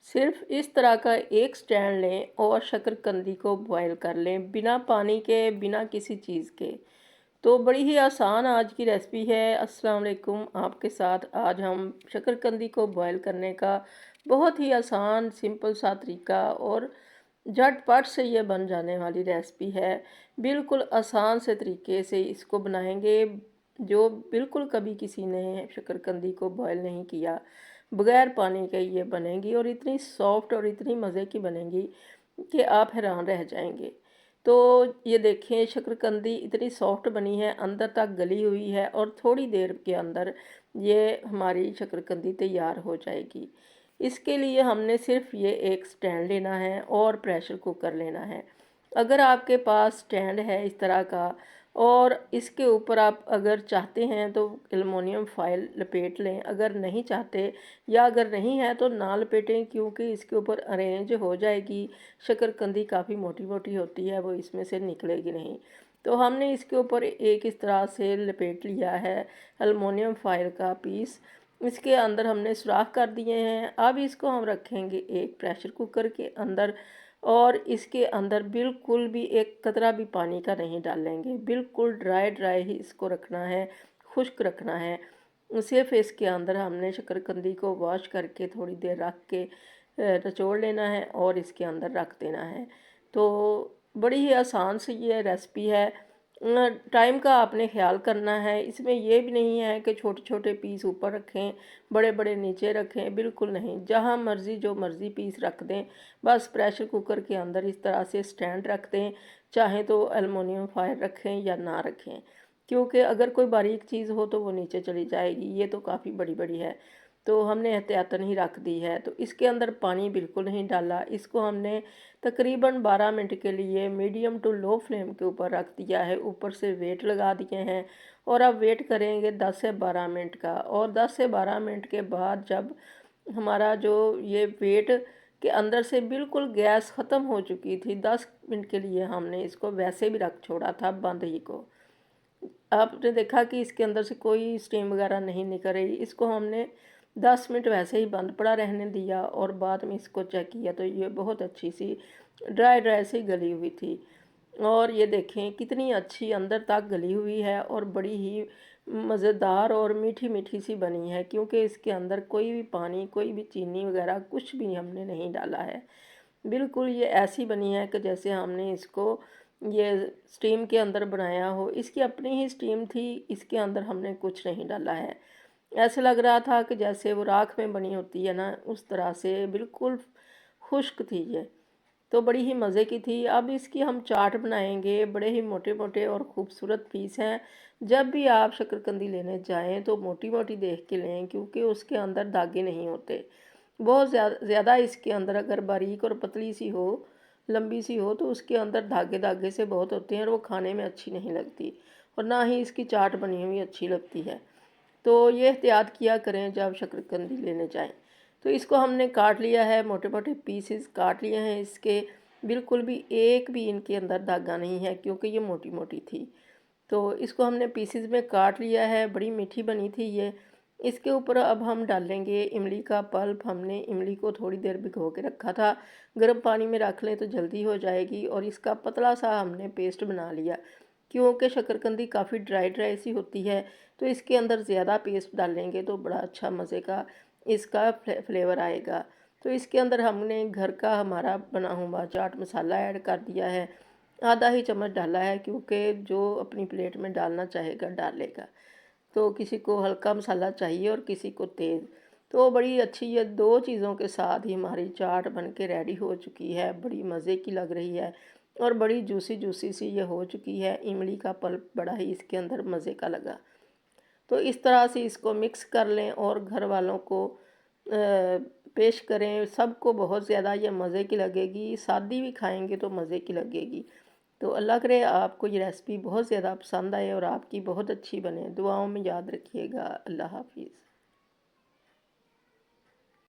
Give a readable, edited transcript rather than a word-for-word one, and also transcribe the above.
सिर्फ इस तरह का एक स्टैंड लें और शकरकंदी को बॉयल कर लें बिना पानी के, बिना किसी चीज़ के। तो बड़ी ही आसान आज की रेसिपी है। अस्सलाम वालेकुम, आपके साथ आज हम शकरकंदी को बॉयल करने का बहुत ही आसान सिंपल सा तरीका और झटपट से ये बन जाने वाली रेसिपी है। बिल्कुल आसान से तरीके से इसको बनाएंगे, जो बिल्कुल कभी किसी ने शकरकंदी को बॉयल नहीं किया, बगैर पानी के ये बनेगी और इतनी सॉफ्ट और इतनी मज़े की बनेगी कि आप हैरान रह जाएंगे। तो ये देखें, शकरकंदी इतनी सॉफ्ट बनी है, अंदर तक गली हुई है और थोड़ी देर के अंदर ये हमारी शकरकंदी तैयार हो जाएगी। इसके लिए हमने सिर्फ ये एक स्टैंड लेना है और प्रेशर कुकर लेना है। अगर आपके पास स्टैंड है इस तरह का और इसके ऊपर आप अगर चाहते हैं तो एलुमिनियम फॉयल लपेट लें, अगर नहीं चाहते या अगर नहीं है तो ना लपेटें, क्योंकि इसके ऊपर अरेंज हो जाएगी। शकरकंदी काफ़ी मोटी मोटी होती है, वो इसमें से निकलेगी नहीं। तो हमने इसके ऊपर एक इस तरह से लपेट लिया है एलुमिनियम फॉयल का पीस। इसके अंदर हमने सुराख कर दिए हैं। अब इसको हम रखेंगे एक प्रेशर कुकर के अंदर और इसके अंदर बिल्कुल भी एक कतरा भी पानी का नहीं डालेंगे। बिल्कुल ड्राई ड्राई ही इसको रखना है, खुश्क रखना है। सिर्फ इसके अंदर हमने शकरकंदी को वॉश करके थोड़ी देर रख के निचोड़ लेना है और इसके अंदर रख देना है। तो बड़ी ही आसान सी ये रेसिपी है। टाइम का आपने ख्याल करना है। इसमें ये भी नहीं है कि छोटे छोटे पीस ऊपर रखें, बड़े बड़े नीचे रखें, बिल्कुल नहीं। जहाँ मर्ज़ी जो मर्ज़ी पीस रख दें, बस प्रेशर कुकर के अंदर इस तरह से स्टैंड रख दें। चाहें तो एलुमिनियम फॉयल रखें या ना रखें, क्योंकि अगर कोई बारीक चीज़ हो तो वो नीचे चली जाएगी। ये तो काफ़ी बड़ी बड़ी है, तो हमने एहतियातन ही रख दी है। तो इसके अंदर पानी बिल्कुल नहीं डाला। इसको हमने तकरीबन 12 मिनट के लिए मीडियम टू लो फ्लेम के ऊपर रख दिया है। ऊपर से वेट लगा दिए हैं और अब वेट करेंगे 10 से 12 मिनट का। और 10 से 12 मिनट के बाद जब हमारा जो ये वेट के अंदर से बिल्कुल गैस ख़त्म हो चुकी थी, 10 मिनट के लिए हमने इसको वैसे भी रख छोड़ा था बंद ही को। आपने देखा कि इसके अंदर से कोई स्टीम वगैरह नहीं निकल रही। इसको हमने 10 मिनट वैसे ही बंद पड़ा रहने दिया और बाद में इसको चेक किया तो ये बहुत अच्छी सी ड्राई ड्राई सी गली हुई थी। और ये देखें कितनी अच्छी अंदर तक गली हुई है और बड़ी ही मज़ेदार और मीठी मीठी सी बनी है, क्योंकि इसके अंदर कोई भी पानी, कोई भी चीनी वगैरह कुछ भी हमने नहीं डाला है। बिल्कुल ये ऐसी बनी है कि जैसे हमने इसको ये स्टीम के अंदर बनाया हो। इसकी अपनी ही स्टीम थी, इसके अंदर हमने कुछ नहीं डाला है। ऐसे लग रहा था कि जैसे वो राख में बनी होती है ना, उस तरह से बिल्कुल खुश्क थी ये। तो बड़ी ही मज़े की थी। अब इसकी हम चाट बनाएंगे। बड़े ही मोटे मोटे और ख़ूबसूरत पीस हैं। जब भी आप शकरकंदी लेने जाएं तो मोटी मोटी देख के लें, क्योंकि उसके अंदर धागे नहीं होते। बहुत ज़्यादा इसके अंदर अगर बारीक और पतली सी हो, लंबी सी हो, तो उसके अंदर धागे धागे से बहुत होते हैं और वो खाने में अच्छी नहीं लगती और ना ही इसकी चाट बनी हुई अच्छी लगती है। तो ये एहतियात किया करें जब शकरकंदी लेने जाएं। तो इसको हमने काट लिया है, मोटे मोटे पीसेस काट लिए हैं इसके। बिल्कुल भी एक भी इनके अंदर धागा नहीं है, क्योंकि ये मोटी मोटी थी। तो इसको हमने पीसेस में काट लिया है। बड़ी मीठी बनी थी ये। इसके ऊपर अब हम डालेंगे इमली का पल्प। हमने इमली को थोड़ी देर भिगो के रखा था। गर्म पानी में रख लें तो जल्दी हो जाएगी। और इसका पतला सा हमने पेस्ट बना लिया, क्योंकि शकरकंदी काफ़ी ड्राई ड्राई सी होती है। तो इसके अंदर ज़्यादा पेस्ट डालेंगे तो बड़ा अच्छा मज़े का इसका फ्लेवर आएगा। तो इसके अंदर हमने घर का हमारा बना हुआ चाट मसाला ऐड कर दिया है। आधा ही चम्मच डाला है, क्योंकि जो अपनी प्लेट में डालना चाहेगा डालेगा। तो किसी को हल्का मसाला चाहिए और किसी को तेज़। तो बड़ी अच्छी ये दो चीज़ों के साथ ही हमारी चाट बन के रेडी हो चुकी है। बड़ी मज़े की लग रही है और बड़ी जूसी जूसी सी ये हो चुकी है। इमली का पल्प बड़ा ही इसके अंदर मज़े का लगा। तो इस तरह से इसको मिक्स कर लें और घर वालों को पेश करें। सबको बहुत ज़्यादा ये मज़े की लगेगी। सादी भी खाएंगे तो मज़े की लगेगी। तो अल्लाह करे आपको ये रेसिपी बहुत ज़्यादा पसंद आए और आपकी बहुत अच्छी बने। दुआओं में याद रखिएगा। अल्लाह हाफिज़।